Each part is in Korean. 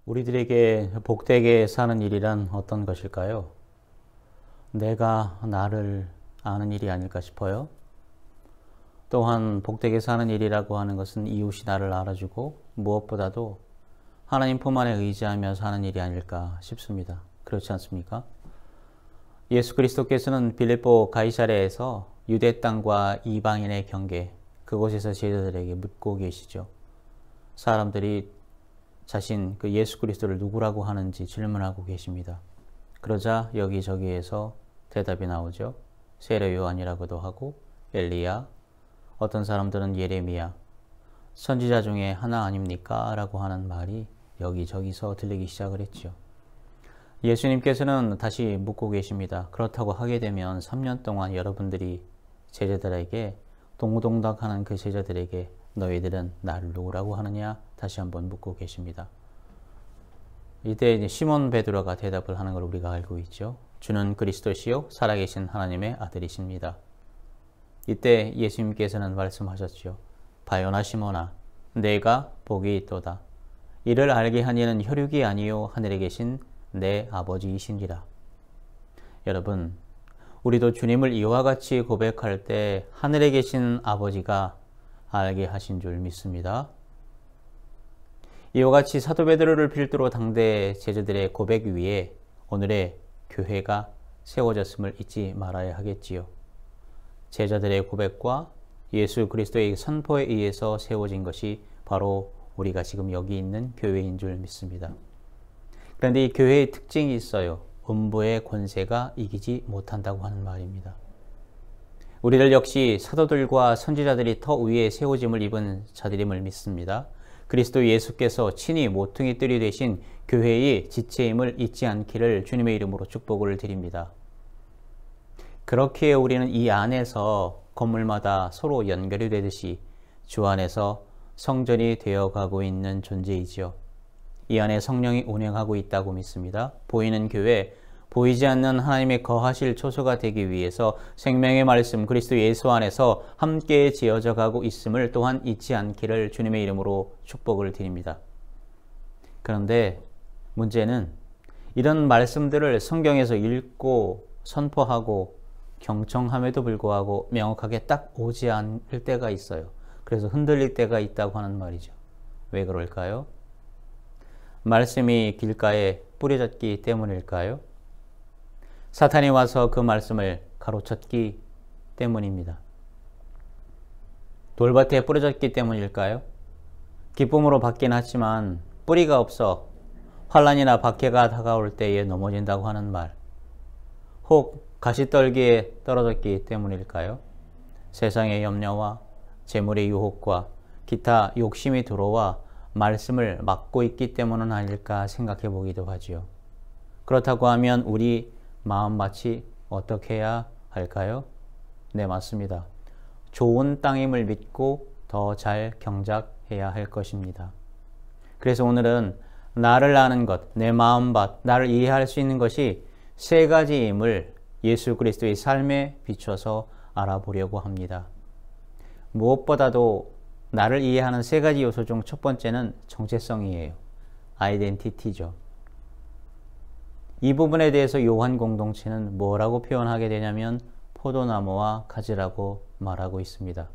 우리들에게 복되게 사는 일이란 어떤 것일까요? 내가 나를 아는 일이 아닐까 싶어요. 또한 복되게 사는 일이라고 하는 것은 이웃이 나를 알아주고 무엇보다도 하나님 품 안에 의지하며 사는 일이 아닐까 싶습니다. 그렇지 않습니까? 예수 그리스도께서는 빌립보 가이사랴에서 유대 땅과 이방인의 경계, 그곳에서 제자들에게 묻고 계시죠. 사람들이 자신 그 예수 그리스도를 누구라고 하는지 질문하고 계십니다. 그러자 여기저기에서 대답이 나오죠. 세례 요한이라고도 하고 엘리야, 어떤 사람들은 예레미야, 선지자 중에 하나 아닙니까? 라고 하는 말이 여기저기서 들리기 시작을 했죠. 예수님께서는 다시 묻고 계십니다. 그렇다고 하게 되면 3년 동안 여러분들이 제자들에게 동고동락하는 그 제자들에게 너희들은 나를 누구라고 하느냐? 다시 한번 묻고 계십니다. 이때 이제 시몬 베드로가 대답을 하는 걸 우리가 알고 있죠. 주는 그리스도시요 살아계신 하나님의 아들이십니다. 이때 예수님께서는 말씀하셨죠. 바요나 시몬아, 내가 복이 있도다. 이를 알게 한 이는 혈육이 아니요 하늘에 계신 내 아버지이시니라. 여러분, 우리도 주님을 이와 같이 고백할 때 하늘에 계신 아버지가 알게 하신 줄 믿습니다. 이와 같이 사도 베드로를 필두로 당대 제자들의 고백 위에 오늘의 교회가 세워졌음을 잊지 말아야 하겠지요. 제자들의 고백과 예수 그리스도의 선포에 의해서 세워진 것이 바로 우리가 지금 여기 있는 교회인 줄 믿습니다. 그런데 이 교회의 특징이 있어요. 음부의 권세가 이기지 못한다고 하는 말입니다. 우리들 역시 사도들과 선지자들이 터 위에 세워짐을 입은 자들임을 믿습니다. 그리스도 예수께서 친히 모퉁이 뜰이 되신 교회의 지체임을 잊지 않기를 주님의 이름으로 축복을 드립니다. 그렇게 우리는 이 안에서 건물마다 서로 연결이 되듯이 주 안에서 성전이 되어가고 있는 존재이지요. 이 안에 성령이 운행하고 있다고 믿습니다. 보이는 교회, 보이지 않는 하나님의 거하실 초소가 되기 위해서 생명의 말씀 그리스도 예수 안에서 함께 지어져 가고 있음을 또한 잊지 않기를 주님의 이름으로 축복을 드립니다. 그런데 문제는 이런 말씀들을 성경에서 읽고 선포하고 경청함에도 불구하고 명확하게 딱 오지 않을 때가 있어요. 그래서 흔들릴 때가 있다고 하는 말이죠. 왜 그럴까요? 말씀이 길가에 뿌려졌기 때문일까요? 사탄이 와서 그 말씀을 가로챘기 때문입니다. 돌밭에 뿌려졌기 때문일까요? 기쁨으로 받긴 하지만 뿌리가 없어 환난이나 박해가 다가올 때에 넘어진다고 하는 말. 혹 가시떨기에 떨어졌기 때문일까요? 세상의 염려와 재물의 유혹과 기타 욕심이 들어와 말씀을 막고 있기 때문은 아닐까 생각해 보기도 하지요. 그렇다고 하면 우리 마음밭이 어떻게 해야 할까요? 네, 맞습니다. 좋은 땅임을 믿고 더 잘 경작해야 할 것입니다. 그래서 오늘은 나를 아는 것, 내 마음밭, 나를 이해할 수 있는 것이 세 가지임을 예수 그리스도의 삶에 비춰서 알아보려고 합니다. 무엇보다도 나를 이해하는 세 가지 요소 중 첫 번째는 정체성이에요. 아이덴티티죠. 이 부분에 대해서 요한 공동체는 뭐라고 표현하게 되냐면 포도나무와 가지라고 말하고 있습니다.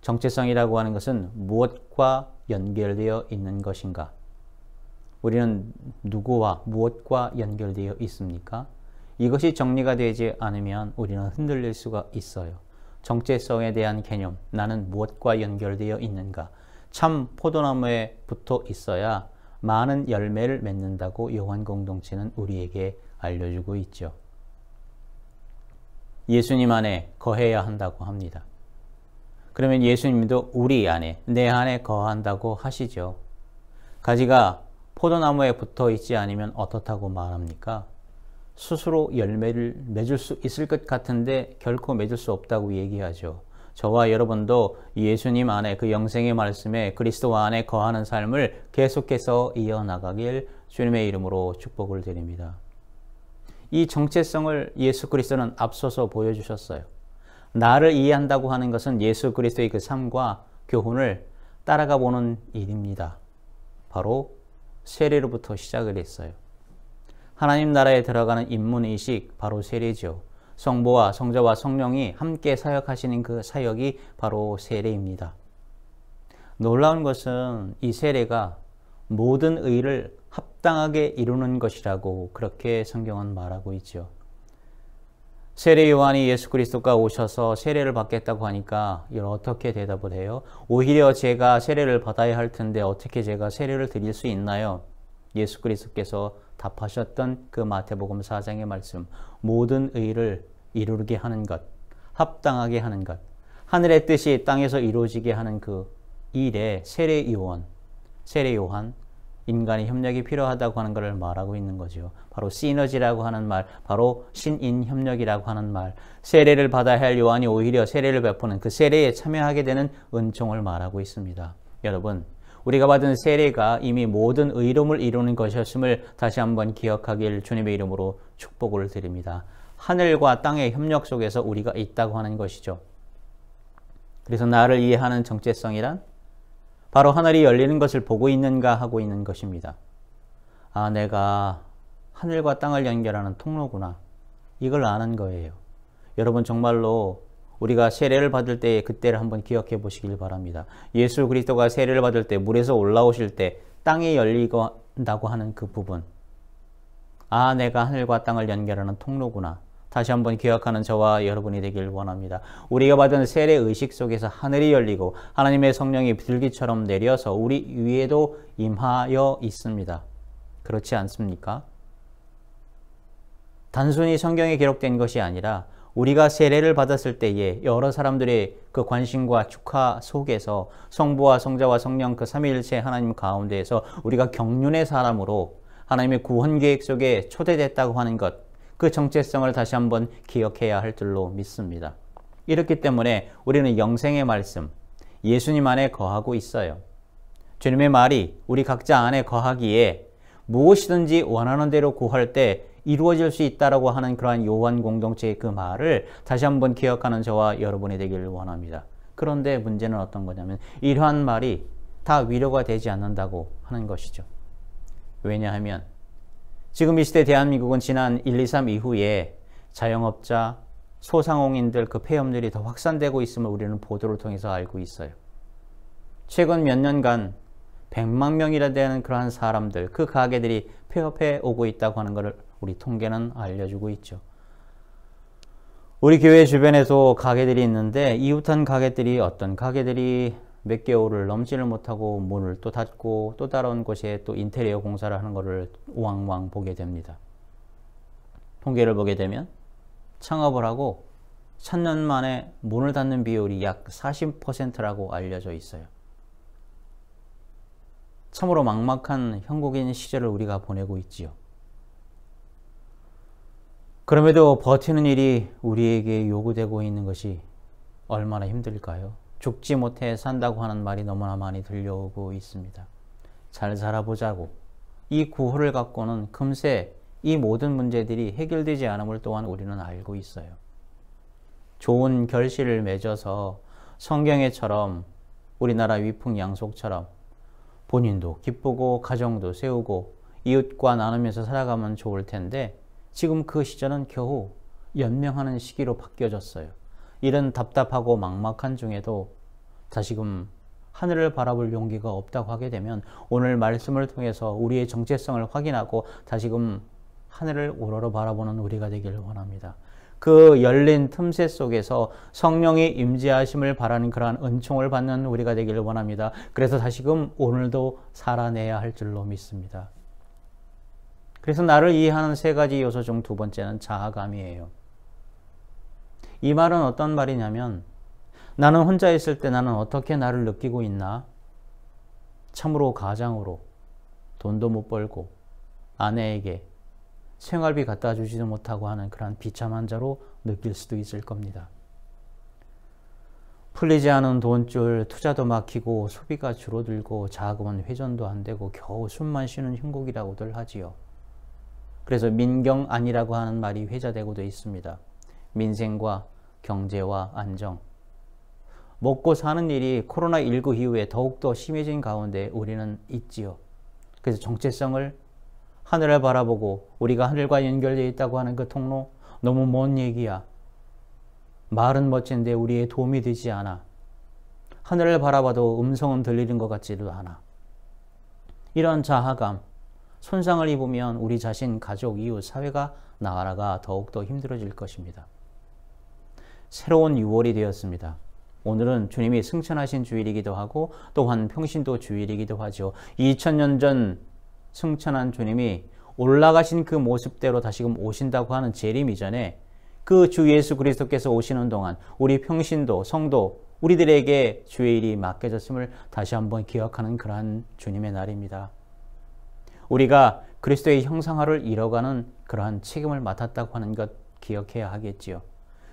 정체성이라고 하는 것은 무엇과 연결되어 있는 것인가? 우리는 누구와 무엇과 연결되어 있습니까? 이것이 정리가 되지 않으면 우리는 흔들릴 수가 있어요. 정체성에 대한 개념, 나는 무엇과 연결되어 있는가? 참 포도나무에 붙어 있어야 많은 열매를 맺는다고 요한 공동체는 우리에게 알려주고 있죠. 예수님 안에 거해야 한다고 합니다. 그러면 예수님도 우리 안에, 내 안에 거한다고 하시죠. 가지가 포도나무에 붙어 있지 않으면 어떻다고 말합니까? 스스로 열매를 맺을 수 있을 것 같은데 결코 맺을 수 없다고 얘기하죠. 저와 여러분도 예수님 안에 그 영생의 말씀에 그리스도 안에 거하는 삶을 계속해서 이어나가길 주님의 이름으로 축복을 드립니다. 이 정체성을 예수 그리스도는 앞서서 보여주셨어요. 나를 이해한다고 하는 것은 예수 그리스도의 그 삶과 교훈을 따라가 보는 일입니다. 바로 세례로부터 시작을 했어요. 하나님 나라에 들어가는 입문의식, 바로 세례죠. 성부와 성자와 성령이 함께 사역하시는 그 사역이 바로 세례입니다. 놀라운 것은 이 세례가 모든 의를 합당하게 이루는 것이라고 그렇게 성경은 말하고 있죠. 세례 요한이 예수 그리스도가 오셔서 세례를 받겠다고 하니까 이걸 어떻게 대답을 해요? 오히려 제가 세례를 받아야 할 텐데 어떻게 제가 세례를 드릴 수 있나요? 예수 그리스도께서 답하셨던 그 마태복음 4장의 말씀, 모든 의를 이루게 하는 것, 합당하게 하는 것, 하늘의 뜻이 땅에서 이루어지게 하는 그 일에 세례 요한, 인간의 협력이 필요하다고 하는 것을 말하고 있는 거죠. 바로 시너지라고 하는 말, 바로 신인 협력이라고 하는 말, 세례를 받아야 할 요한이 오히려 세례를 베푸는 그 세례에 참여하게 되는 은총을 말하고 있습니다. 여러분, 우리가 받은 세례가 이미 모든 의로움을 이루는 것이었음을 다시 한번 기억하길 주님의 이름으로 축복을 드립니다. 하늘과 땅의 협력 속에서 우리가 있다고 하는 것이죠. 그래서 나를 이해하는 정체성이란 바로 하늘이 열리는 것을 보고 있는가 하고 있는 것입니다. 아, 내가 하늘과 땅을 연결하는 통로구나. 이걸 아는 거예요. 여러분 정말로 우리가 세례를 받을 때의 그때를 한번 기억해 보시길 바랍니다. 예수 그리스도가 세례를 받을 때 물에서 올라오실 때 땅이 열린다고 하는 그 부분. 아, 내가 하늘과 땅을 연결하는 통로구나. 다시 한번 기억하는 저와 여러분이 되길 원합니다. 우리가 받은 세례 의식 속에서 하늘이 열리고 하나님의 성령이 비둘기처럼 내려서 우리 위에도 임하여 있습니다. 그렇지 않습니까? 단순히 성경에 기록된 것이 아니라 우리가 세례를 받았을 때에 여러 사람들의 그 관심과 축하 속에서 성부와 성자와 성령 그 삼위일체 하나님 가운데에서 우리가 경륜의 사람으로 하나님의 구원 계획 속에 초대됐다고 하는 것, 그 정체성을 다시 한번 기억해야 할 줄로 믿습니다. 이렇기 때문에 우리는 영생의 말씀, 예수님 안에 거하고 있어요. 주님의 말이 우리 각자 안에 거하기에 무엇이든지 원하는 대로 구할 때 이루어질 수 있다라고 하는 그러한 요한 공동체의 그 말을 다시 한번 기억하는 저와 여러분이 되기를 원합니다. 그런데 문제는 어떤 거냐면 이러한 말이 다 위로가 되지 않는다고 하는 것이죠. 왜냐하면 지금 이 시대 대한민국은 지난 1.2.3 이후에 자영업자, 소상공인들 그 폐업률이 더 확산되고 있음을 우리는 보도를 통해서 알고 있어요. 최근 몇 년간 100만 명이라 되는 그러한 사람들, 그 가게들이 폐업해 오고 있다고 하는 것을 우리 통계는 알려주고 있죠. 우리 교회 주변에도 가게들이 있는데 이웃한 가게들이 어떤 가게들이 몇 개월을 넘지를 못하고 문을 또 닫고 또 다른 곳에 또 인테리어 공사를 하는 것을 왕왕 보게 됩니다. 통계를 보게 되면 창업을 하고 3년 만에 문을 닫는 비율이 약 40%라고 알려져 있어요. 참으로 막막한 형국인 시절을 우리가 보내고 있지요. 그럼에도 버티는 일이 우리에게 요구되고 있는 것이 얼마나 힘들까요? 죽지 못해 산다고 하는 말이 너무나 많이 들려오고 있습니다. 잘 살아보자고. 이 구호를 갖고는 금세 이 모든 문제들이 해결되지 않음을 또한 우리는 알고 있어요. 좋은 결실을 맺어서 성경에처럼 우리나라 위풍양속처럼 본인도 기쁘고 가정도 세우고 이웃과 나누면서 살아가면 좋을 텐데 지금 그 시절은 겨우 연명하는 시기로 바뀌어졌어요. 이런 답답하고 막막한 중에도 다시금 하늘을 바라볼 용기가 없다고 하게 되면 오늘 말씀을 통해서 우리의 정체성을 확인하고 다시금 하늘을 우러러 바라보는 우리가 되기를 원합니다. 그 열린 틈새 속에서 성령의 임재하심을 바라는 그러한 은총을 받는 우리가 되기를 원합니다. 그래서 다시금 오늘도 살아내야 할 줄로 믿습니다. 그래서 나를 이해하는 세 가지 요소 중 두 번째는 자아감이에요. 이 말은 어떤 말이냐면 나는 혼자 있을 때 나는 어떻게 나를 느끼고 있나? 참으로 가장으로 돈도 못 벌고 아내에게 생활비 갖다 주지도 못하고 하는 그런 비참한 자로 느낄 수도 있을 겁니다. 풀리지 않은 돈줄, 투자도 막히고 소비가 줄어들고 자금은 회전도 안 되고 겨우 숨만 쉬는 형국이라고들 하지요. 그래서 민경안이라고 하는 말이 회자되고도 있습니다. 민생과 경제와 안정. 먹고 사는 일이 코로나19 이후에 더욱더 심해진 가운데 우리는 있지요. 그래서 정체성을 하늘을 바라보고 우리가 하늘과 연결되어 있다고 하는 그 통로 너무 먼 얘기야. 말은 멋진데 우리의 도움이 되지 않아. 하늘을 바라봐도 음성은 들리는 것 같지도 않아. 이런 자하감, 손상을 입으면 우리 자신, 가족, 이웃, 사회가 나아가 더욱더 힘들어질 것입니다. 새로운 6월이 되었습니다. 오늘은 주님이 승천하신 주일이기도 하고 또한 평신도 주일이기도 하죠. 2000년 전 승천한 주님이 올라가신 그 모습대로 다시금 오신다고 하는 재림 이전에 그 주 예수 그리스도께서 오시는 동안 우리 평신도, 성도, 우리들에게 주의 일이 맡겨졌음을 다시 한번 기억하는 그러한 주님의 날입니다. 우리가 그리스도의 형상화를 이뤄가는 그러한 책임을 맡았다고 하는 것 기억해야 하겠지요.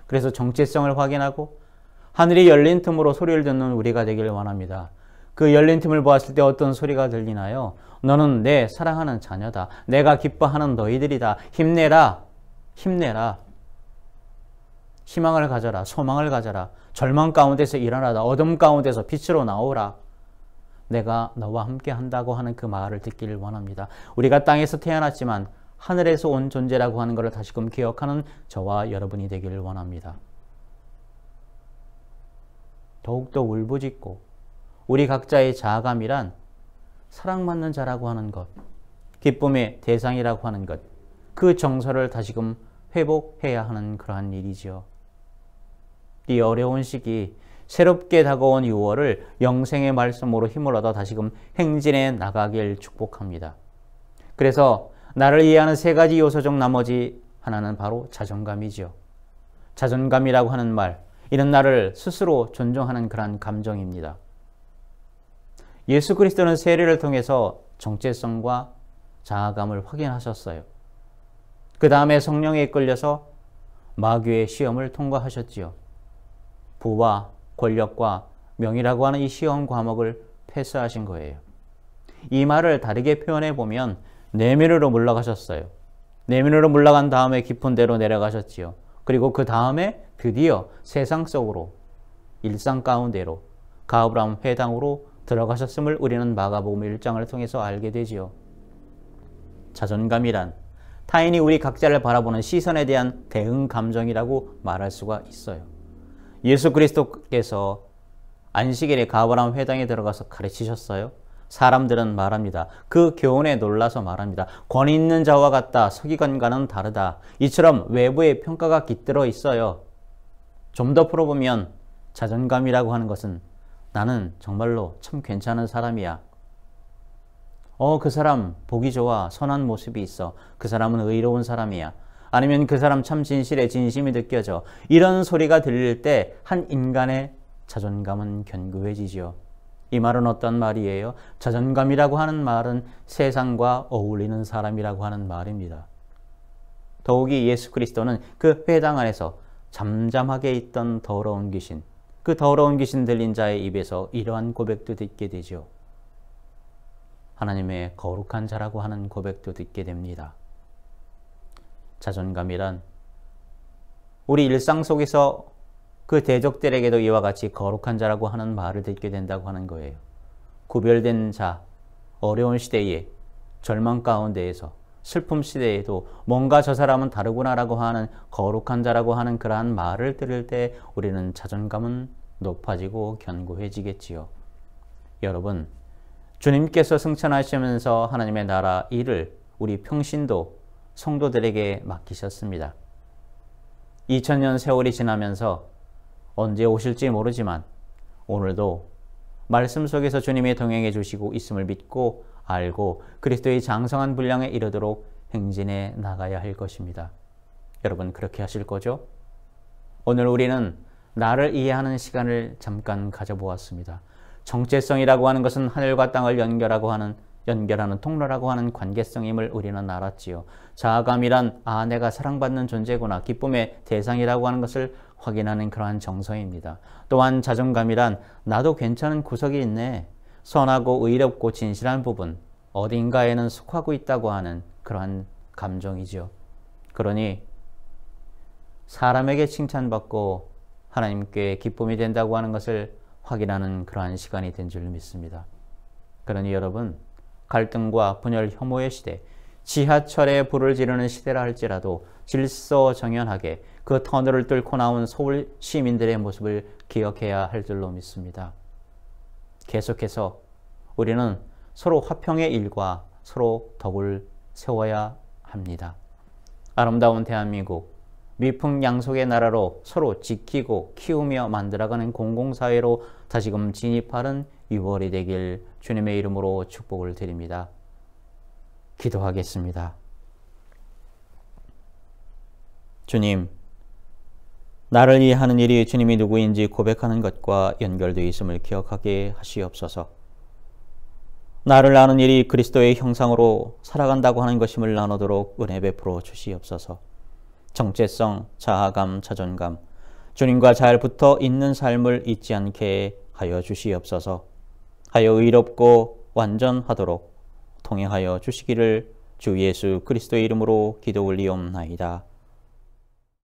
그래서 정체성을 확인하고 하늘이 열린 틈으로 소리를 듣는 우리가 되기를 원합니다. 그 열린 틈을 보았을 때 어떤 소리가 들리나요? 너는 내 사랑하는 자녀다. 내가 기뻐하는 너희들이다. 힘내라. 힘내라. 희망을 가져라. 소망을 가져라. 절망 가운데서 일어나다. 어둠 가운데서 빛으로 나오라. 내가 너와 함께 한다고 하는 그 말을 듣기를 원합니다. 우리가 땅에서 태어났지만 하늘에서 온 존재라고 하는 것을 다시금 기억하는 저와 여러분이 되기를 원합니다. 더욱더 울부짖고 우리 각자의 자아감이란 사랑받는 자라고 하는 것, 기쁨의 대상이라고 하는 것, 그 정서를 다시금 회복해야 하는 그러한 일이지요. 이 어려운 시기, 새롭게 다가온 6월을 영생의 말씀으로 힘을 얻어 다시금 행진해 나가길 축복합니다. 그래서 나를 이해하는 세 가지 요소 중 나머지 하나는 바로 자존감이지요. 자존감이라고 하는 말, 이는 나를 스스로 존중하는 그러한 감정입니다. 예수 그리스도는 세례를 통해서 정체성과 자아감을 확인하셨어요. 그 다음에 성령에 이끌려서 마귀의 시험을 통과하셨지요. 부와 권력과 명이라고 하는 이 시험 과목을 패스하신 거예요. 이 말을 다르게 표현해 보면 내면으로 물러가셨어요. 내면으로 물러간 다음에 깊은 데로 내려가셨지요. 그리고 그 다음에 드디어 세상 속으로, 일상 가운데로, 가브람 회당으로 들어가셨음을 우리는 마가복음 1장을 통해서 알게 되지요. 자존감이란 타인이 우리 각자를 바라보는 시선에 대한 대응 감정이라고 말할 수가 있어요. 예수 그리스도께서 안식일에 가브람 회당에 들어가서 가르치셨어요. 사람들은 말합니다. 그 교훈에 놀라서 말합니다. 권위 있는 자와 같다. 서기관과는 다르다. 이처럼 외부의 평가가 깃들어 있어요. 좀 더 풀어보면 자존감이라고 하는 것은 나는 정말로 참 괜찮은 사람이야. 그 사람 보기 좋아. 선한 모습이 있어. 그 사람은 의로운 사람이야. 아니면 그 사람 참 진실해. 진심이 느껴져. 이런 소리가 들릴 때 한 인간의 자존감은 견고해지죠. 이 말은 어떤 말이에요? 자존감이라고 하는 말은 세상과 어울리는 사람이라고 하는 말입니다. 더욱이 예수 그리스도는 그 회당 안에서 잠잠하게 있던 더러운 귀신, 그 더러운 귀신 들린 자의 입에서 이러한 고백도 듣게 되죠. 하나님의 거룩한 자라고 하는 고백도 듣게 됩니다. 자존감이란 우리 일상 속에서 그 대적들에게도 이와 같이 거룩한 자라고 하는 말을 듣게 된다고 하는 거예요. 구별된 자, 어려운 시대에, 절망 가운데에서, 슬픔 시대에도 뭔가 저 사람은 다르구나라고 하는 거룩한 자라고 하는 그러한 말을 들을 때 우리는 자존감은 높아지고 견고해지겠지요. 여러분, 주님께서 승천하시면서 하나님의 나라 일을 우리 평신도 성도들에게 맡기셨습니다. 2000년 세월이 지나면서 언제 오실지 모르지만 오늘도 말씀 속에서 주님이 동행해 주시고 있음을 믿고 알고 그리스도의 장성한 분량에 이르도록 행진해 나가야 할 것입니다. 여러분 그렇게 하실 거죠? 오늘 우리는 나를 이해하는 시간을 잠깐 가져보았습니다. 정체성이라고 하는 것은 하늘과 땅을 연결하는 통로라고 하는 관계성임을 우리는 알았지요. 자아감이란 내가 사랑받는 존재구나. 기쁨의 대상이라고 하는 것을 확인하는 그러한 정서입니다. 또한 자존감이란 나도 괜찮은 구석이 있네. 선하고 의롭고 진실한 부분, 어딘가에는 속하고 있다고 하는 그러한 감정이죠. 그러니 사람에게 칭찬받고 하나님께 기쁨이 된다고 하는 것을 확인하는 그러한 시간이 된 줄 믿습니다. 그러니 여러분, 갈등과 분열 혐오의 시대, 지하철에 불을 지르는 시대라 할지라도 질서정연하게 그 터널을 뚫고 나온 서울 시민들의 모습을 기억해야 할 줄로 믿습니다. 계속해서 우리는 서로 화평의 일과 서로 덕을 세워야 합니다. 아름다운 대한민국, 미풍양속의 나라로 서로 지키고 키우며 만들어가는 공공사회로 다시금 진입하는 6월이 되길 주님의 이름으로 축복을 드립니다. 기도하겠습니다. 주님, 나를 이해하는 일이 주님이 누구인지 고백하는 것과 연결되어 있음을 기억하게 하시옵소서. 나를 아는 일이 그리스도의 형상으로 살아간다고 하는 것임을 나누도록 은혜 베풀어 주시옵소서. 정체성, 자아감, 자존감, 주님과 잘 붙어 있는 삶을 잊지 않게 하여 주시옵소서. 하여 의롭고 완전하도록 통행하여 주시기를 주 예수 그리스도의 이름으로 기도 올리옵나이다.